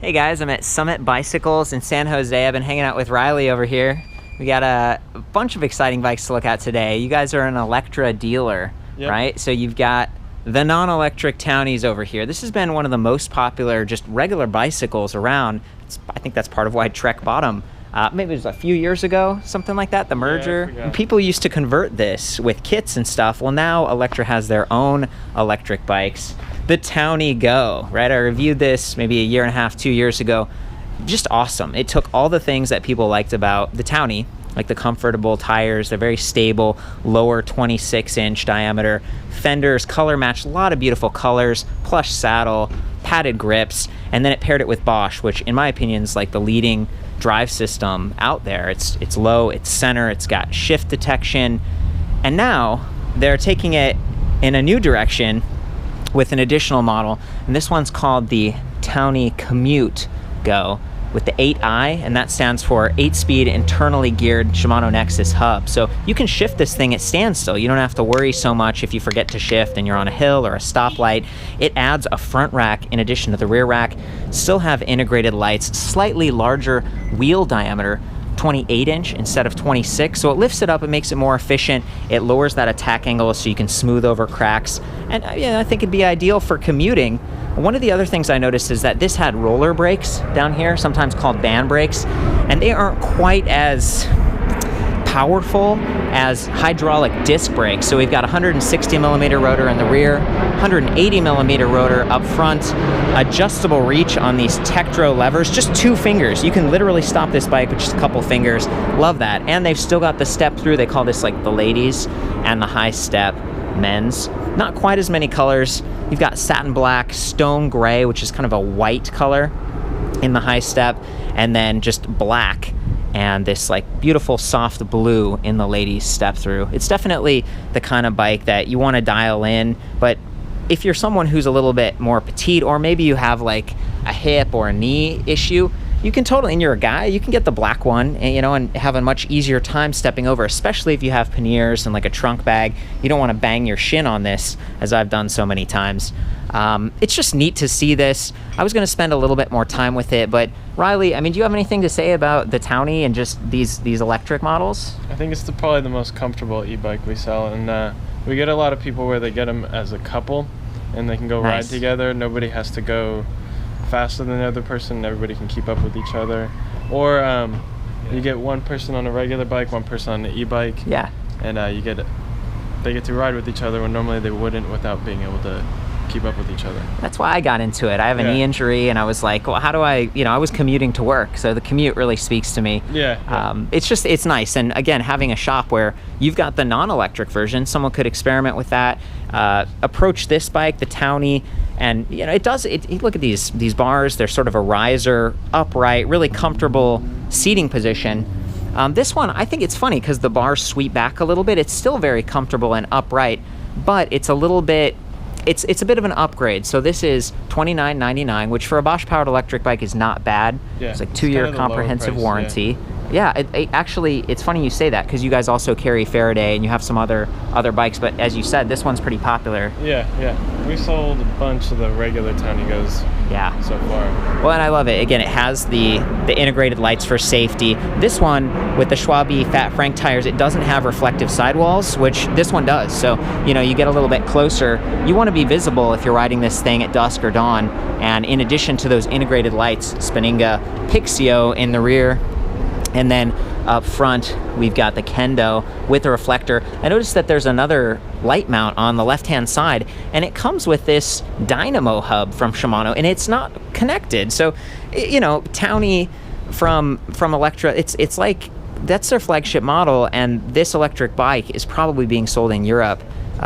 Hey guys, I'm at Summit Bicycles in San Jose. I've been hanging out with Riley over here. We got a bunch of exciting bikes to look at today. You guys are an Electra dealer, right? So you've got the non-electric Townies over here. This has been one of the most popular just regular bicycles around. I think that's part of why Trek bought them. Maybe it was a few years ago, something like that, the merger. Yeah, people used to convert this with kits and stuff. Well, now Electra has their own electric bikes. The Townie Go, right? I reviewed this maybe a year and a half, 2 years ago. Just awesome. It took all the things that people liked about the Townie, like the comfortable tires, they're very stable, lower 26-inch diameter, fenders, color matched, a lot of beautiful colors, plush saddle, padded grips, and then it paired it with Bosch, which in my opinion is like the leading drive system out there. It's low, it's center, it's got shift detection, and now they're taking it in a new direction with an additional model, and this one's called the Townie Commute Go with the 8i, and that stands for 8-speed internally geared Shimano Nexus hub. So you can shift this thing at standstill. You don't have to worry so much if you forget to shift and you're on a hill or a stoplight. It adds a front rack in addition to the rear rack. Still have integrated lights, slightly larger wheel diameter, 28-inch instead of 26, so it lifts it up and makes it more efficient. It lowers that attack angle so you can smooth over cracks, and I think it'd be ideal for commuting. One of the other things I noticed is that this had roller brakes down here, sometimes called band brakes, and they aren't quite as powerful as hydraulic disc brakes. So we've got a 160 millimeter rotor in the rear, 180 millimeter rotor up front, adjustable reach on these Tektro levers, just 2 fingers. You can literally stop this bike with just a couple fingers. Love that. And they've still got the step-thru. They call this like the ladies, and the high step men's. Not quite as many colors. You've got satin black, stone gray, which is kind of a white color in the high step, and then just black and this like beautiful soft blue in the ladies step-thru. It's definitely the kind of bike that you want to dial in, but if you're someone who's a little bit more petite, or maybe you have like a hip or a knee issue, you can totally, and you're a guy, you can get the black one, and, and have a much easier time stepping over, especially if you have panniers and like a trunk bag. You don't want to bang your shin on this, as I've done so many times. It's just neat to see this. I was going to spend a little bit more time with it, but Riley, I mean, do you have anything to say about the Townie and just these electric models? I think it's probably the most comfortable e-bike we sell, and we get a lot of people where they get them as a couple, and they can go ride together. Nobody has to go faster than the other person. Everybody can keep up with each other. Or you get one person on a regular bike, one person on the e-bike. Yeah. And they get to ride with each other when normally they wouldn't, without being able to keep up with each other. That's why I got into it. I have a knee injury, and I was like, well, how do I, I was commuting to work, so the commute really speaks to me. It's nice. And again, having a shop where you've got the non-electric version, someone could experiment with that, approach this bike, the Townie, and look at these bars. They're sort of a riser, upright, really comfortable seating position. This one, I think it's funny because the bars sweep back a little bit. It's still very comfortable and upright, but it's a little bit, it's a bit of an upgrade. So this is $29.99, which for a Bosch powered electric bike is not bad. It's like 2-year comprehensive warranty. Actually, it's funny you say that, because you guys also carry Faraday and you have some other bikes, but as you said, this one's pretty popular. We sold a bunch of the regular Townie Goes so far. Well, and I love it. Again, it has the integrated lights for safety. This one, with the Schwalbe Fat Frank tires, it doesn't have reflective sidewalls, which this one does. So, you get a little bit closer. You want to be visible if you're riding this thing at dusk or dawn. And in addition to those integrated lights, Spinninga Pixio in the rear, and then up front, we've got the Kendo with a reflector. I noticed that there's another light mount on the left-hand side, and it comes with this dynamo hub from Shimano, and it's not connected. So, Townie from Electra, it's like that's their flagship model, and this electric bike is probably being sold in Europe,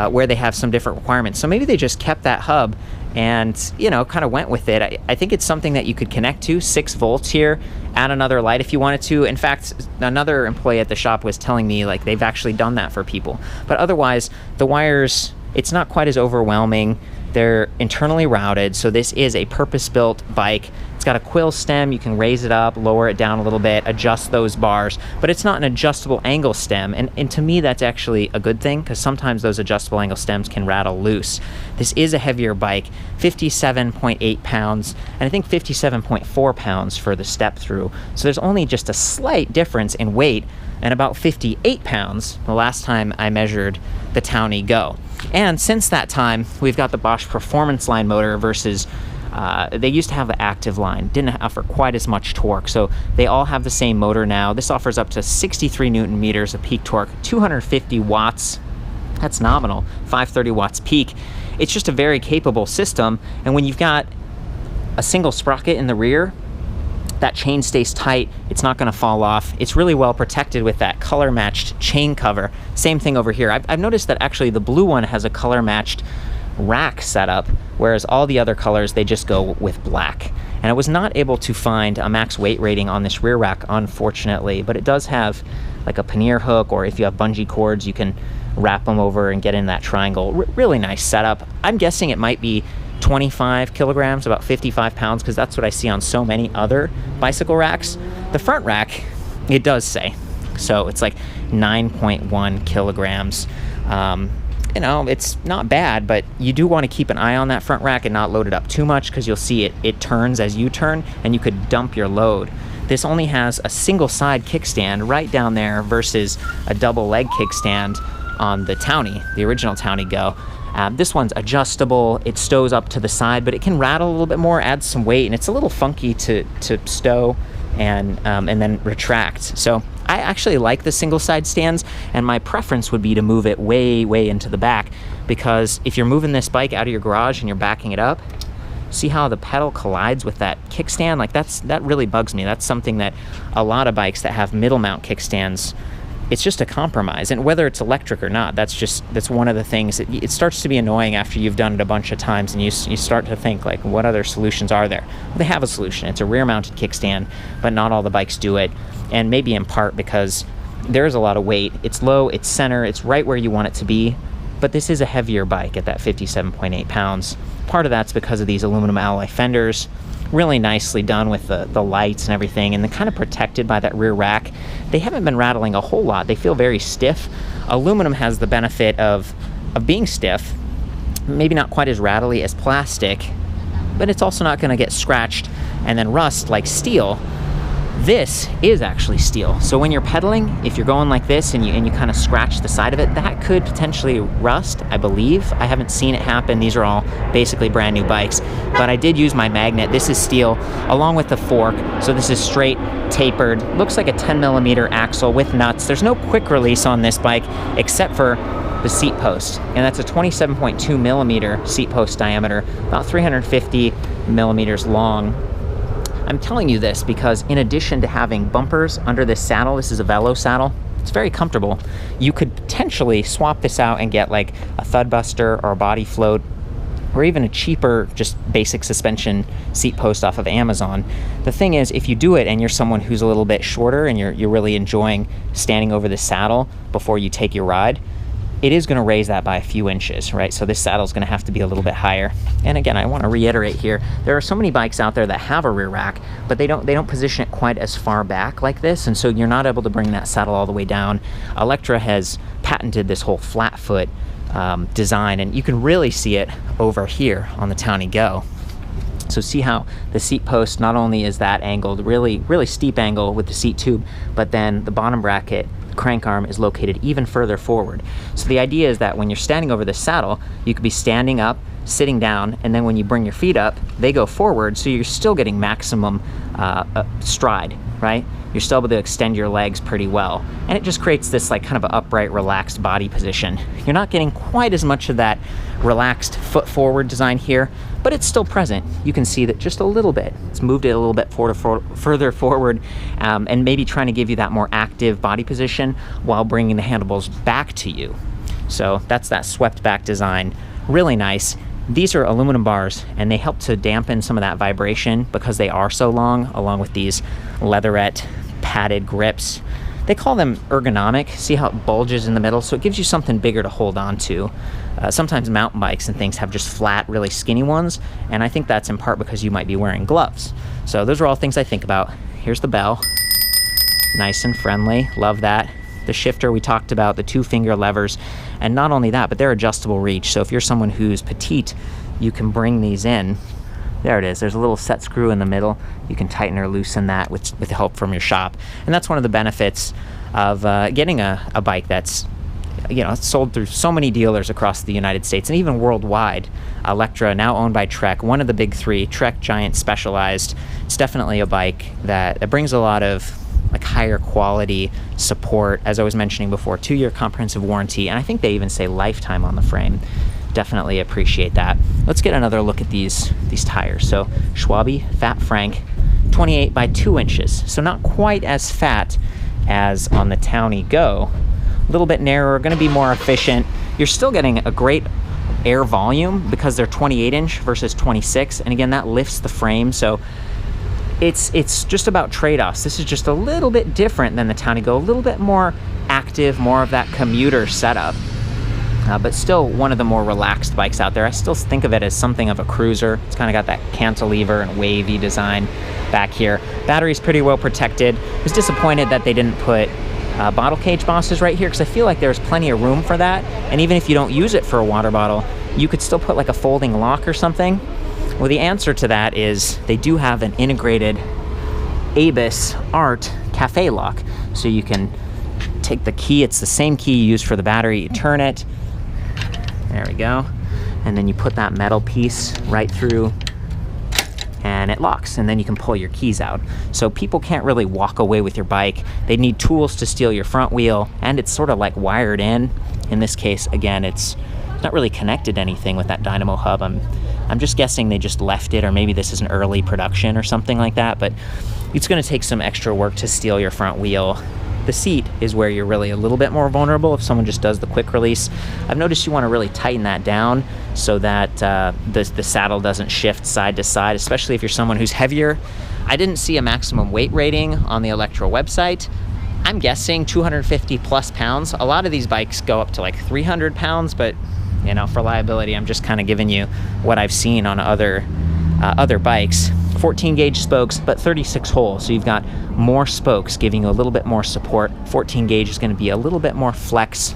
where they have some different requirements. So maybe they just kept that hub and kind of went with it. I think it's something that you could connect to. 6 volts here, add another light if you wanted to. In fact, another employee at the shop was telling me like they've actually done that for people. But otherwise, the wires, it's not quite as overwhelming. They're internally routed, so this is a purpose-built bike. It's got a quill stem. You can raise it up, lower it down a little bit, adjust those bars, but it's not an adjustable angle stem, and to me that's actually a good thing, because sometimes those adjustable angle stems can rattle loose. This is a heavier bike, 57.8 pounds, and I think 57.4 pounds for the step-thru, so there's only just a slight difference in weight, and about 58 pounds the last time I measured the Townie Go. And since that time, we've got the Bosch Performance Line motor versus they used to have the active line, didn't offer quite as much torque, so they all have the same motor now. This offers up to 63 Newton meters of peak torque, 250 watts, that's nominal, 530 watts peak. It's just a very capable system, and when you've got a single sprocket in the rear, that chain stays tight, it's not gonna fall off. It's really well protected with that color matched chain cover. Same thing over here. I've noticed that actually the blue one has a color matched rack setup, whereas all the other colors, they just go with black. And I was not able to find a max weight rating on this rear rack, unfortunately, but it does have like a pannier hook, or if you have bungee cords, you can wrap them over and get in that triangle. Really nice setup. I'm guessing it might be 25 kilograms, about 55 pounds, because that's what I see on so many other bicycle racks. The front rack, it does say, so it's like 9.1 kilograms. You know, it's not bad, but you do want to keep an eye on that front rack and not load it up too much, because you'll see it turns as you turn and you could dump your load. This only has a single side kickstand right down there versus a double leg kickstand on the Townie, the original Townie Go. This one's adjustable, it stows up to the side, but it can rattle a little bit more, adds some weight, and it's a little funky to stow and then retract. So I actually like the single side stands, and my preference would be to move it way into the back, because if you're moving this bike out of your garage and you're backing it up, see how the pedal collides with that kickstand? Like that really bugs me. That's something that a lot of bikes that have middle mount kickstands, it's just a compromise. And whether it's electric or not, that's one of the things that it starts to be annoying after you've done it a bunch of times, and you start to think, like, what other solutions are there? Well, they have a solution. It's a rear mounted kickstand, but not all the bikes do it, and maybe in part because there's a lot of weight. It's low, it's center, it's right where you want it to be, but this is a heavier bike at that 57.8 pounds. Part of that's because of these aluminum alloy fenders, really nicely done with the lights and everything, and they're kind of protected by that rear rack. They haven't been rattling a whole lot. They feel very stiff. Aluminum has the benefit of being stiff, maybe not quite as rattly as plastic, but it's also not going to get scratched and then rust like steel. This is actually steel, so when you're pedaling, if you're going like this and you kind of scratch the side of it, that could potentially rust, I believe. I haven't seen it happen. These are all basically brand new bikes, but I did use my magnet. This is steel along with the fork, so this is straight, tapered, looks like a 10mm axle with nuts. There's no quick release on this bike except for the seat post, and that's a 27.2mm seat post diameter, about 350mm long. I'm telling you this because in addition to having bumpers under this saddle, this is a Velo saddle, it's very comfortable. You could potentially swap this out and get like a thud buster or a body float, or even a cheaper just basic suspension seat post off of Amazon. The thing is, if you do it and you're someone who's a little bit shorter and you're really enjoying standing over the saddle before you take your ride, it is going to raise that by a few inches, right? So this saddle is going to have to be a little bit higher. And again, I want to reiterate here, there are so many bikes out there that have a rear rack, but they don't position it quite as far back like this, and so you're not able to bring that saddle all the way down. Electra has patented this whole flat foot design, and you can really see it over here on the Townie Go. So see how the seat post not only is that angled, really steep angle with the seat tube, but then the bottom bracket crank arm is located even further forward. So the idea is that when you're standing over the saddle, you could be standing up, sitting down, and then when you bring your feet up, they go forward, so you're still getting maximum stride, right? You're still able to extend your legs pretty well. And it just creates this like kind of an upright, relaxed body position. You're not getting quite as much of that relaxed foot forward design here, but it's still present. You can see that just a little bit. It's moved it a little bit further forward, and maybe trying to give you that more active body position while bringing the handlebars back to you. So that's that swept back design. Really nice. These are aluminum bars, and they help to dampen some of that vibration because they are so long, along with these leatherette padded grips. they call them ergonomic. See how it bulges in the middle? So it gives you something bigger to hold on to. Sometimes mountain bikes and things have just flat, really skinny ones, and I think that's in part because you might be wearing gloves. So those are all things I think about. Here's the bell. Nice and friendly. Love that. The shifter we talked about, the 2-finger levers, and not only that, but they're adjustable reach. So if you're someone who's petite, you can bring these in. There it is. There's a little set screw in the middle. You can tighten or loosen that with help from your shop. And that's one of the benefits of getting a bike that's, sold through so many dealers across the United States and even worldwide. Electra, now owned by Trek, one of the big three, Trek Giant Specialized. It's definitely a bike that brings a lot of higher quality support. As I was mentioning before, 2-year comprehensive warranty, and I think they even say lifetime on the frame. Definitely appreciate that. Let's get another look at these tires. So Schwalbe Fat Frank, 28 by 2 inches. So not quite as fat as on the Townie Go. A little bit narrower, going to be more efficient. You're still getting a great air volume because they're 28 inch versus 26. And again, that lifts the frame. So it's just about trade-offs. This is just a little bit different than the Townie Go, a little bit more active, more of that commuter setup, but still one of the more relaxed bikes out there. I still think of it as something of a cruiser. It's kind of got that cantilever and wavy design back here. Battery's pretty well protected. I was disappointed that they didn't put bottle cage bosses right here because I feel like there's plenty of room for that, and even if you don't use it for a water bottle, you could still put a folding lock or something. Well, the answer to that is they do have an integrated Abus Art cafe lock. So you can take the key, it's the same key you use for the battery, you turn it, there we go, and then you put that metal piece right through and it locks, and then you can pull your keys out. So people can't really walk away with your bike. They need tools to steal your front wheel, and it's sort of wired in. In this case, again, it's not really connected to anything with that dynamo hub. I'm just guessing they just left it, or maybe this is an early production or something like that, but it's going to take some extra work to steal your front wheel. The seat is where you're really a little bit more vulnerable if someone just does the quick release. I've noticed you want to really tighten that down so that the saddle doesn't shift side to side, especially if you're someone who's heavier. I didn't see a maximum weight rating on the Electra website. I'm guessing 250 plus pounds. A lot of these bikes go up to 300 pounds, but for liability, I'm just kind of giving you what I've seen on other bikes. 14 gauge spokes, but 36 holes. So you've got more spokes giving you a little bit more support. 14 gauge is going to be a little bit more flex.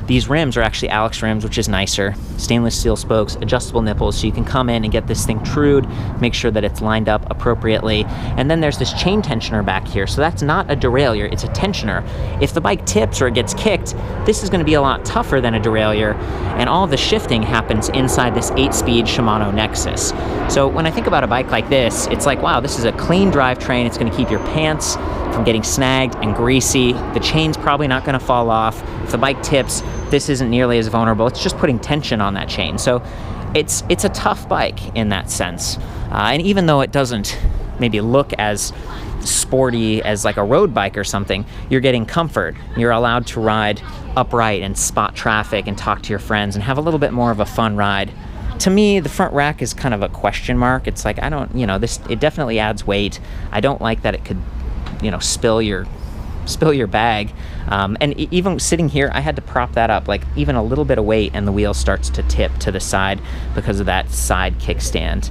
These rims are actually Alex rims, which is nicer. Stainless steel spokes, adjustable nipples, so you can come in and get this thing trued, make sure that it's lined up appropriately. And then there's this chain tensioner back here. So that's not a derailleur, it's a tensioner. If the bike tips or it gets kicked, this is going to be a lot tougher than a derailleur. And all the shifting happens inside this 8-speed Shimano Nexus. So when I think about a bike like this, it's wow, this is a clean drivetrain. It's going to keep your pants from getting snagged and greasy. The chain's probably not going to fall off. If the bike tips, this isn't nearly as vulnerable. It's just putting tension on that chain. So it's a tough bike in that sense. And even though it doesn't maybe look as sporty as a road bike or something, you're getting comfort. You're allowed to ride upright and spot traffic and talk to your friends and have a little bit more of a fun ride. To me, the front rack is kind of a question mark. It's I don't, it definitely adds weight. I don't like that it could, spill your bag. And even sitting here, I had to prop that up, even a little bit of weight and the wheel starts to tip to the side because of that side kickstand.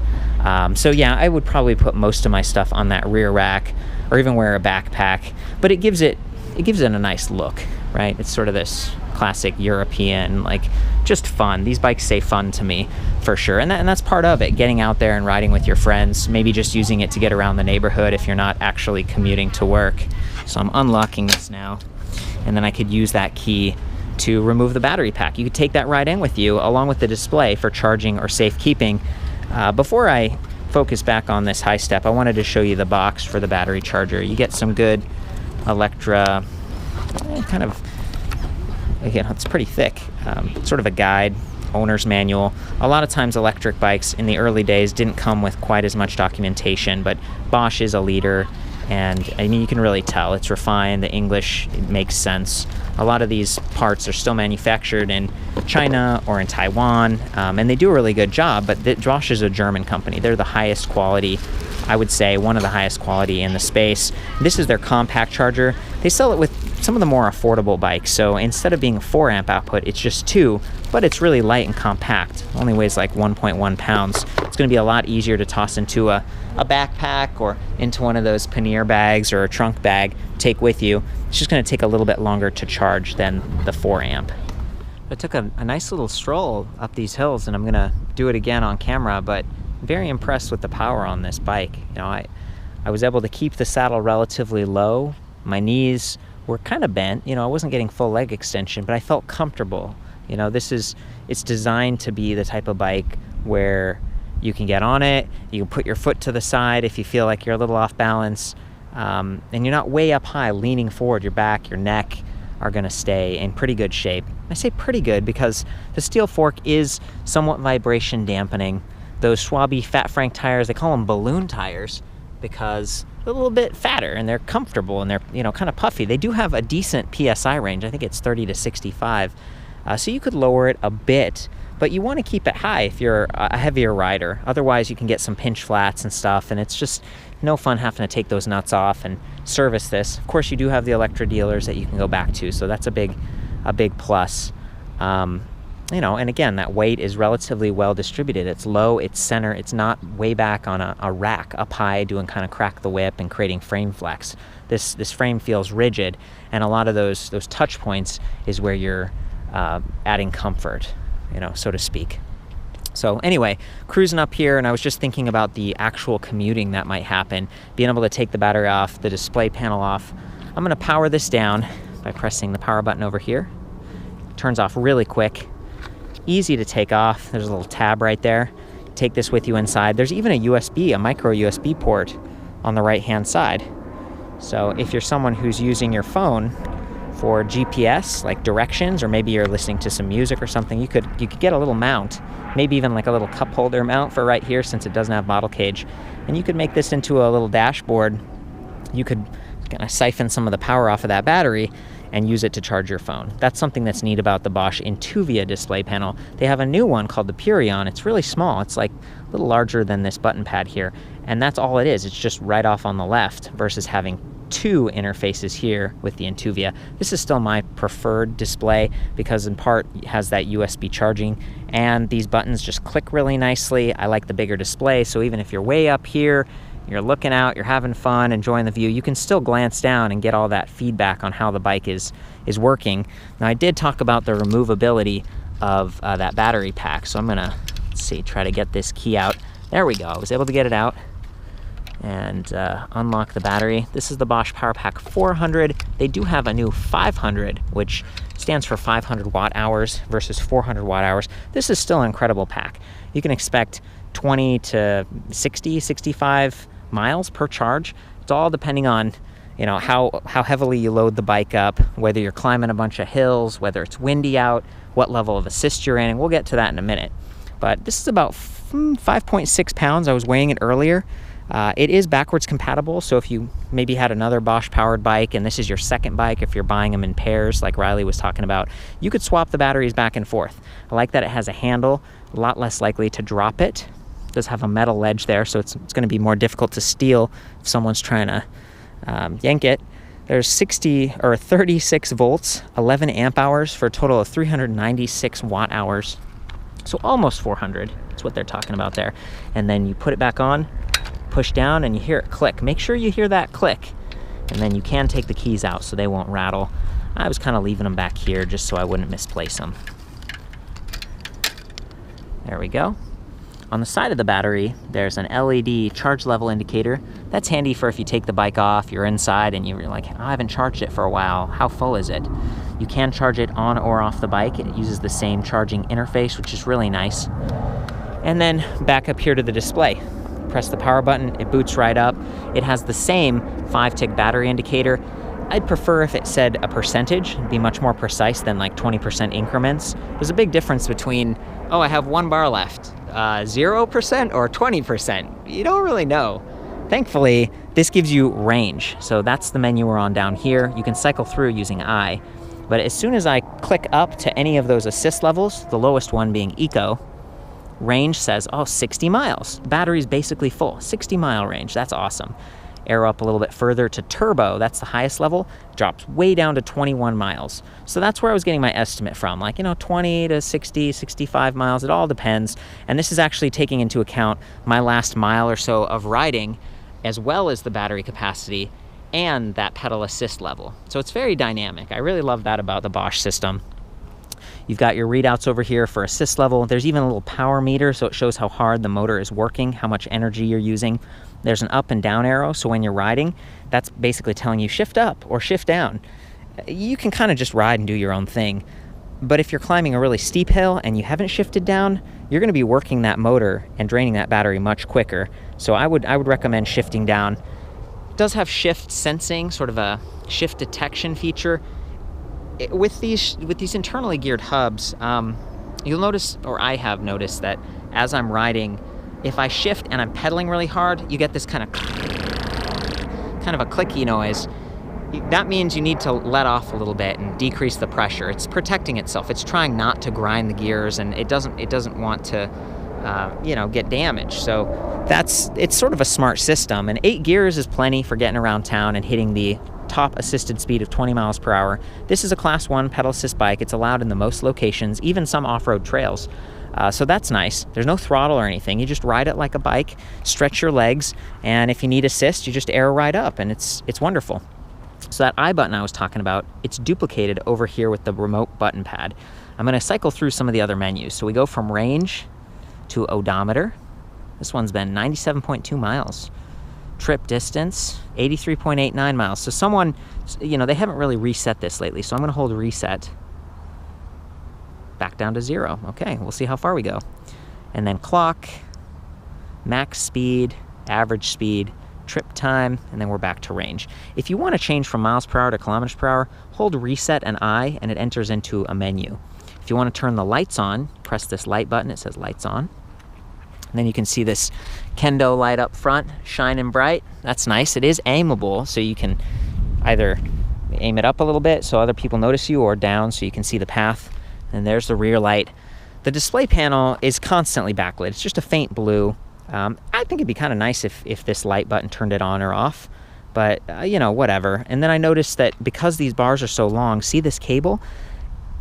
So yeah, I would probably put most of my stuff on that rear rack or even wear a backpack, but it gives it a nice look, right? It's sort of this classic European, just fun. These bikes say fun to me for sure. And that's part of it, getting out there and riding with your friends, maybe just using it to get around the neighborhood if you're not actually commuting to work. So I'm unlocking this now, and then I could use that key to remove the battery pack. You could take that right in with you along with the display for charging or safekeeping. Before I focus back on this high step, I wanted to show you the box for the battery charger. You get some good Electra, again, it's pretty thick, sort of a guide, owner's manual. A lot of times electric bikes in the early days didn't come with quite as much documentation, but Bosch is a leader. And you can really tell it's refined. The English, it makes sense. A lot of these parts are still manufactured in China or in Taiwan, and they do a really good job, but Bosch is a German company. They're the highest quality I would say one of the highest quality in the space. This is their compact charger. They sell it with some of the more affordable bikes, so instead of being a 4 amp output, it's just 2, but it's really light and compact. Only weighs like 1.1 pounds. It's going to be a lot easier to toss into a backpack or into one of those pannier bags or a trunk bag, take with you. It's just going to take a little bit longer to charge than the 4 amp. I took a nice little stroll up these hills, and I'm going to do it again on camera, but very impressed with the power on this bike. You know, I was able to keep the saddle relatively low. My knees were kind of bent. You know, I wasn't getting full leg extension, but I felt comfortable. You know, it's designed to be the type of bike where you can get on it, you can put your foot to the side if you feel like you're a little off balance, and you're not way up high leaning forward. Your back, your neck are going to stay in pretty good shape. I say pretty good because the steel fork is somewhat vibration dampening. Those Schwalbe Fat Frank tires, they call them balloon tires because they're a little bit fatter and they're comfortable and they're, you know, kind of puffy. They do have a decent PSI range. I think it's 30 to 65. So you could lower it a bit, but you want to keep it high if you're a heavier rider. Otherwise, you can get some pinch flats and stuff, and it's just no fun having to take those nuts off and service this. Of course, you do have the Electra dealers that you can go back to, so that's a big plus. You know, and again, that weight is relatively well distributed. It's low, it's center, it's not way back on a rack up high doing kind of crack the whip and creating frame flex. This frame feels rigid, and a lot of those touch points is where you're adding comfort, you know, so to speak. So anyway, cruising up here, and I was just thinking about the actual commuting that might happen, being able to take the battery off, the display panel off. I'm going to power this down by pressing the power button over here. It turns off really quick. Easy to take off. There's a little tab right there. Take this with you inside. There's even a micro USB port on the right-hand side. So if you're someone who's using your phone for GPS, like directions, or maybe you're listening to some music or something, you could get a little mount, maybe even like a little cup holder mount for right here since it doesn't have bottle cage. And you could make this into a little dashboard. You could kind of siphon some of the power off of that battery and use it to charge your phone. That's something that's neat about the Bosch Intuvia display panel. They have a new one called the Purion. It's really small. It's like a little larger than this button pad here. And that's all it is. It's just right off on the left versus having 2 interfaces here with the Intuvia. This is still my preferred display because in part it has that USB charging, and these buttons just click really nicely. I like the bigger display, so even if you're way up here, you're looking out, you're having fun, enjoying the view, you can still glance down and get all that feedback on how the bike is working. Now, I did talk about the removability of that battery pack, so I'm gonna, try to get this key out. There we go, I was able to get it out and unlock the battery. This is the Bosch Power Pack 400. They do have a new 500, which stands for 500 watt hours versus 400 watt hours. This is still an incredible pack. You can expect 20 to 60, 65 miles per charge. It's all depending on, you know, how heavily you load the bike up, whether you're climbing a bunch of hills, whether it's windy out, what level of assist you're in, and we'll get to that in a minute. But this is about 5.6 pounds. I was weighing it earlier. It is backwards compatible, so if you maybe had another Bosch powered bike and this is your second bike, if you're buying them in pairs like Riley was talking about, you could swap the batteries back and forth. I like that it has a handle, a lot less likely to drop it. It does have a metal ledge there, so it's going to be more difficult to steal if someone's trying to yank it. There's 36 volts, 11 amp hours for a total of 396 watt hours. So almost 400, that's what they're talking about there. And then you put it back on, push down, and you hear it click. Make sure you hear that click. And then you can take the keys out so they won't rattle. I was kind of leaving them back here just so I wouldn't misplace them. There we go. On the side of the battery, there's an LED charge level indicator. That's handy for if you take the bike off, you're inside, and you're like, I haven't charged it for a while. How full is it? You can charge it on or off the bike. It uses the same charging interface, which is really nice. And then back up here to the display. Press the power button, it boots right up. It has the same 5-tick battery indicator. I'd prefer if it said a percentage. It'd be much more precise than like 20% increments. There's a big difference between, oh, I have 1 bar left, 0% or 20%. You don't really know. Thankfully, this gives you range. So that's the menu we're on down here. You can cycle through using I. But as soon as I click up to any of those assist levels, the lowest one being Eco, Range says, oh, 60 miles. Battery's basically full. 60-mile range. That's awesome. Arrow up a little bit further to turbo. That's the highest level. Drops way down to 21 miles. So that's where I was getting my estimate from. Like, 20 to 60, 65 miles. It all depends. And this is actually taking into account my last mile or so of riding, as well as the battery capacity and that pedal assist level. So it's very dynamic. I really love that about the Bosch system. You've got your readouts over here for assist level. There's even a little power meter, so it shows how hard the motor is working, how much energy you're using. There's an up and down arrow, so when you're riding, that's basically telling you shift up or shift down. You can kind of just ride and do your own thing. But if you're climbing a really steep hill and you haven't shifted down, you're going to be working that motor and draining that battery much quicker. So I would recommend shifting down. It does have shift sensing, sort of a shift detection feature. With these internally geared hubs, you'll notice, or I have noticed, that as I'm riding, if I shift and I'm pedaling really hard, you get this kind of a clicky noise. That means you need to let off a little bit and decrease the pressure. It's protecting itself. It's trying not to grind the gears, and it doesn't want to get damaged. So it's sort of a smart system, and 8 gears is plenty for getting around town and hitting the top assisted speed of 20 miles per hour. This is a class 1 pedal assist bike. It's allowed in the most locations, even some off-road trails. So that's nice. There's no throttle or anything. You just ride it like a bike, stretch your legs, and if you need assist, you just arrow right up, and it's wonderful. So that I button I was talking about, it's duplicated over here with the remote button pad. I'm going to cycle through some of the other menus. So we go from range to odometer. This one's been 97.2 miles. Trip distance, 83.89 miles. So someone, they haven't really reset this lately, so I'm going to hold reset. Back down to 0. Okay, we'll see how far we go. And then clock, max speed, average speed, trip time, and then we're back to range. If you want to change from miles per hour to kilometers per hour, hold reset and I, and it enters into a menu. If you want to turn the lights on, press this light button. It says lights on. And then you can see this kendo light up front, shining bright. That's nice. It is aimable, so you can either aim it up a little bit so other people notice you, or down so you can see the path. And there's the rear light. The display panel is constantly backlit. It's just a faint blue. I think it'd be kind of nice if this light button turned it on or off, but whatever. And then I noticed that because these bars are so long, see this cable?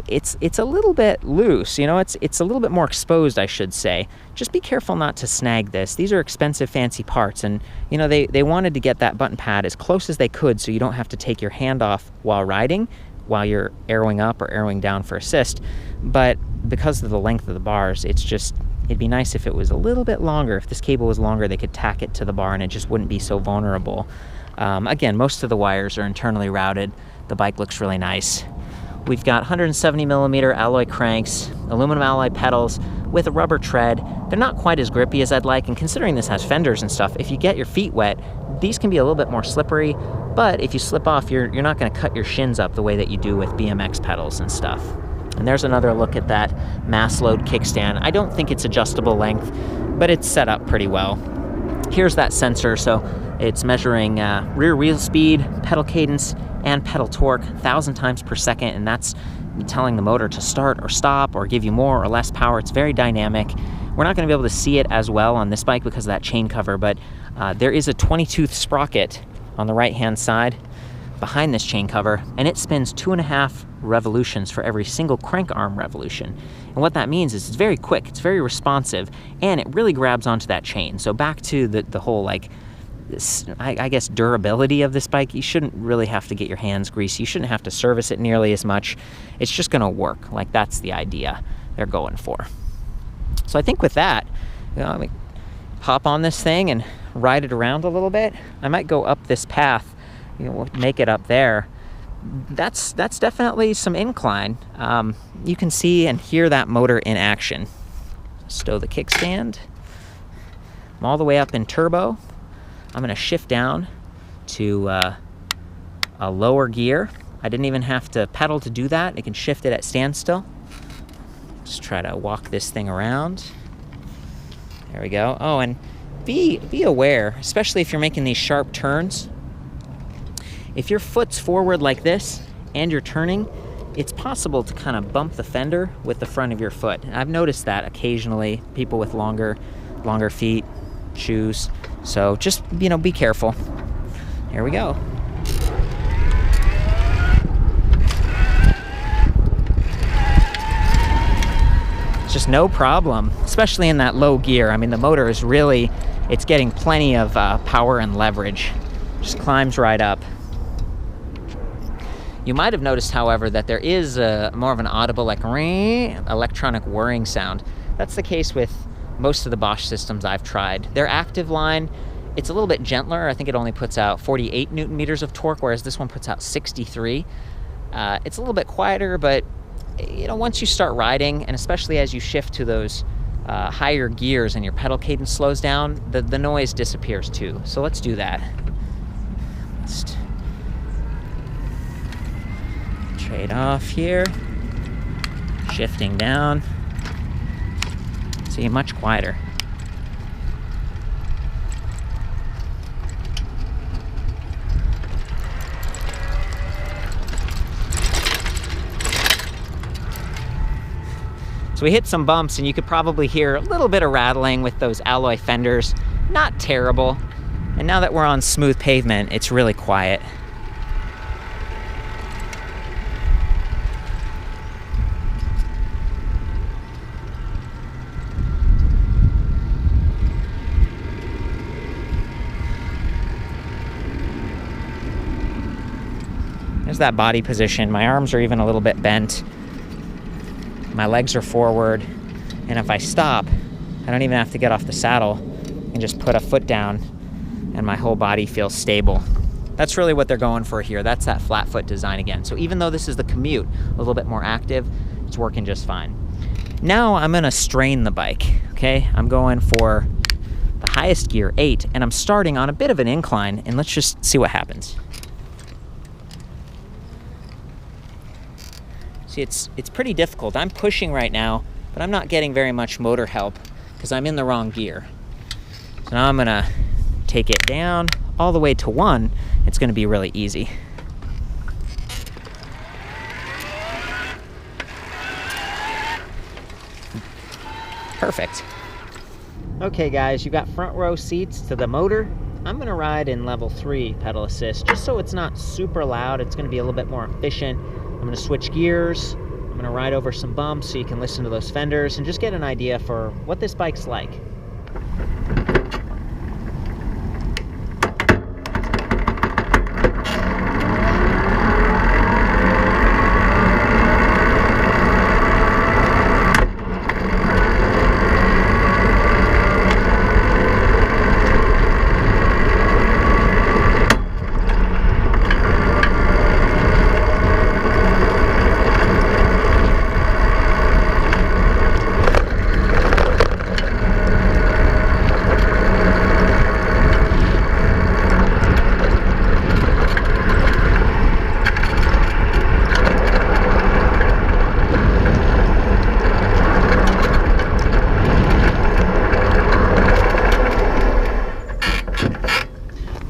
It's a little bit loose, it's a little bit more exposed, I should say. Just be careful not to snag this. These are expensive, fancy parts, and they wanted to get that button pad as close as they could so you don't have to take your hand off while riding, while you're arrowing up or arrowing down for assist. But because of the length of the bars, it'd be nice if it was a little bit longer. If this cable was longer, they could tack it to the bar and it just wouldn't be so vulnerable. Again, most of the wires are internally routed. The bike looks really nice. We've got 170 millimeter alloy cranks, aluminum alloy pedals with a rubber tread. They're not quite as grippy as I'd like, and considering this has fenders and stuff, if you get your feet wet, these can be a little bit more slippery, but if you slip off, you're not going to cut your shins up the way that you do with BMX pedals and stuff. And there's another look at that mass load kickstand. I don't think it's adjustable length, but it's set up pretty well. Here's that sensor, so it's measuring rear wheel speed, pedal cadence, and pedal torque 1,000 times per second, and that's telling the motor to start or stop or give you more or less power. It's very dynamic. We're not going to be able to see it as well on this bike because of that chain cover, but there is a 20-tooth sprocket on the right-hand side behind this chain cover, and it spins 2.5 revolutions for every single crank arm revolution. And what that means is it's very quick, it's very responsive, and it really grabs onto that chain. So back to the whole, I guess, durability of this bike. You shouldn't really have to get your hands greasy. You shouldn't have to service it nearly as much. It's just going to work. That's the idea they're going for. So I think with that, let me hop on this thing and ride it around a little bit. I might go up this path, make it up there. That's definitely some incline. You can see and hear that motor in action. Stow the kickstand. I'm all the way up in turbo. I'm going to shift down to a lower gear. I didn't even have to pedal to do that. I can shift it at standstill. Just try to walk this thing around. There we go. Oh, and be aware, especially if you're making these sharp turns. If your foot's forward like this and you're turning, it's possible to kind of bump the fender with the front of your foot. I've noticed that occasionally, people with longer feet, shoes. So just, be careful. Here we go. It's just no problem, especially in that low gear. I mean, the motor is really, it's getting plenty of power and leverage. Just climbs right up. You might have noticed, however, that there is more of an audible, like, electronic whirring sound. That's the case with most of the Bosch systems I've tried. Their active line, it's a little bit gentler. I think it only puts out 48 Newton meters of torque, whereas this one puts out 63. It's a little bit quieter, but once you start riding, and especially as you shift to those higher gears and your pedal cadence slows down, the noise disappears too. So let's do that. Let's trade off here, shifting down. See, much quieter. So we hit some bumps, and you could probably hear a little bit of rattling with those alloy fenders. Not terrible. And now that we're on smooth pavement, it's really quiet. There's that body position. My arms are even a little bit bent. My legs are forward. And if I stop, I don't even have to get off the saddle and just put a foot down, and my whole body feels stable. That's really what they're going for here. That's that flat foot design again. So even though this is the Commute, a little bit more active, it's working just fine. Now I'm gonna strain the bike, okay? I'm going for the highest gear, 8, and I'm starting on a bit of an incline, and let's just see what happens. See, it's pretty difficult. I'm pushing right now, but I'm not getting very much motor help because I'm in the wrong gear. So now I'm gonna take it down all the way to 1. It's gonna be really easy. Perfect. Okay guys, you've got front row seats to the motor. I'm gonna ride in level 3 pedal assist, just so it's not super loud. It's gonna be a little bit more efficient. I'm gonna switch gears. I'm gonna ride over some bumps so you can listen to those fenders and just get an idea for what this bike's like.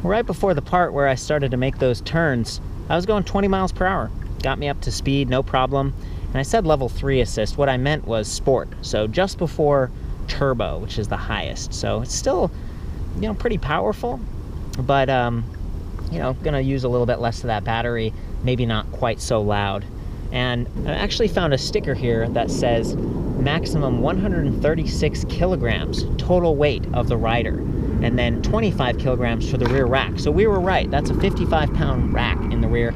Right before the part where I started to make those turns, I was going 20 miles per hour. Got me up to speed, no problem. And I said level 3 assist. What I meant was sport. So just before turbo, which is the highest. So it's still, pretty powerful, but, gonna use a little bit less of that battery, maybe not quite so loud. And I actually found a sticker here that says maximum 136 kilograms total weight of the rider, and then 25 kilograms for the rear rack. So we were right. That's a 55-pound rack in the rear.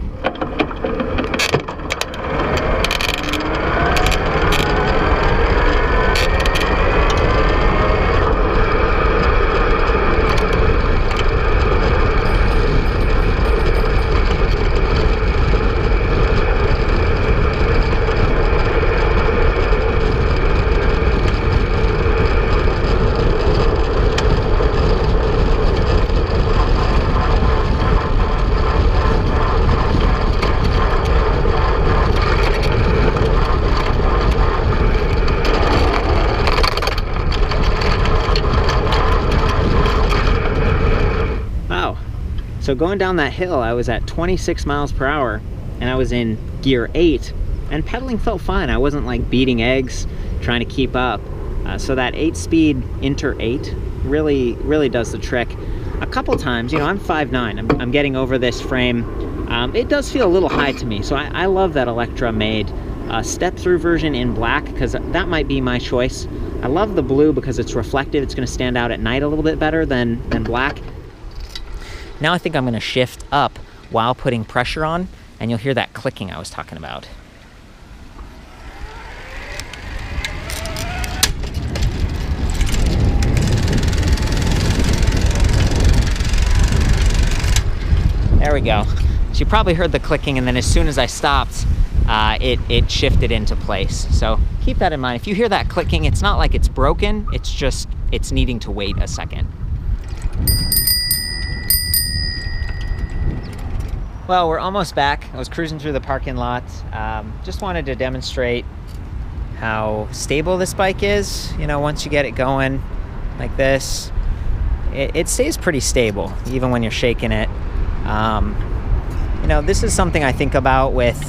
So going down that hill, I was at 26 miles per hour, and I was in gear 8 and pedaling felt fine. I wasn't like beating eggs trying to keep up. So that 8-speed Inter 8 really does the trick. A couple times, you know, I'm 5'9", I'm getting over this frame. It does feel a little high to me, so I love that Electra made a step-through version in black, because that might be my choice. I love the blue because it's reflective. It's going to stand out at night a little bit better than black. Now I think I'm going to shift up while putting pressure on, and you'll hear that clicking I was talking about. There we go. So you probably heard the clicking, and then as soon as I stopped, it shifted into place. So keep that in mind. If you hear that clicking, it's not like it's broken, it's just, it's needing to wait a second. Well, we're almost back. I was cruising through the parking lot. Just wanted to demonstrate how stable this bike is. You know, once you get it going like this, it stays pretty stable, even when you're shaking it. You know, this is something I think about with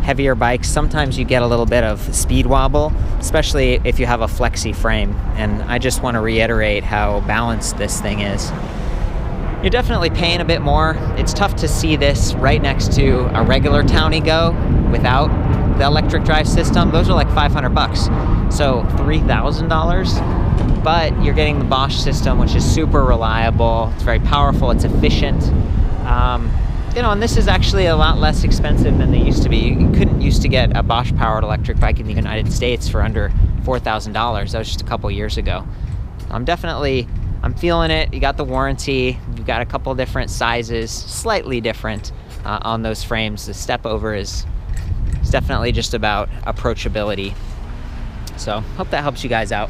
heavier bikes. Sometimes you get a little bit of speed wobble, especially if you have a flexi frame. And I just want to reiterate how balanced this thing is. You're definitely paying a bit more. It's tough to see this right next to a regular Townie Go without the electric drive system. Those are like 500 bucks. So $3,000, but you're getting the Bosch system, which is super reliable. It's very powerful, it's efficient. You know, and this is actually a lot less expensive than they used to be. You couldn't used to get a Bosch powered electric bike in the United States for under $4,000. That was just a couple years ago. I'm feeling it. You got the warranty. You've got a couple different sizes, slightly different on those frames. The step over is definitely just about approachability. So hope that helps you guys out.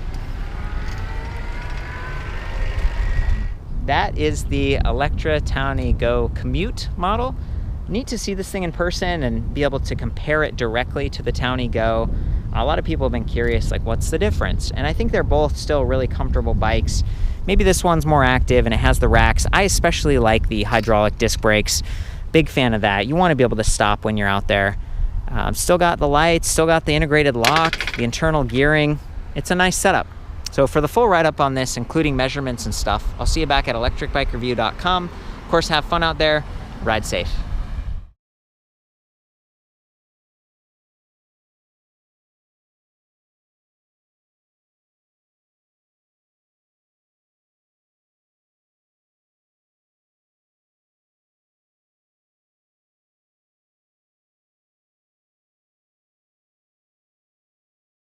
That is the Electra Townie Go Commute model. Neat to see this thing in person and be able to compare it directly to the Townie Go. A lot of people have been curious, like, what's the difference? And I think they're both still really comfortable bikes. Maybe this one's more active and it has the racks. I especially like the hydraulic disc brakes. Big fan of that. You want to be able to stop when you're out there. Still got the lights, still got the integrated lock, the internal gearing. It's a nice setup. So for the full write-up on this, including measurements and stuff, I'll see you back at ElectricBikeReview.com. Of course, have fun out there. Ride safe.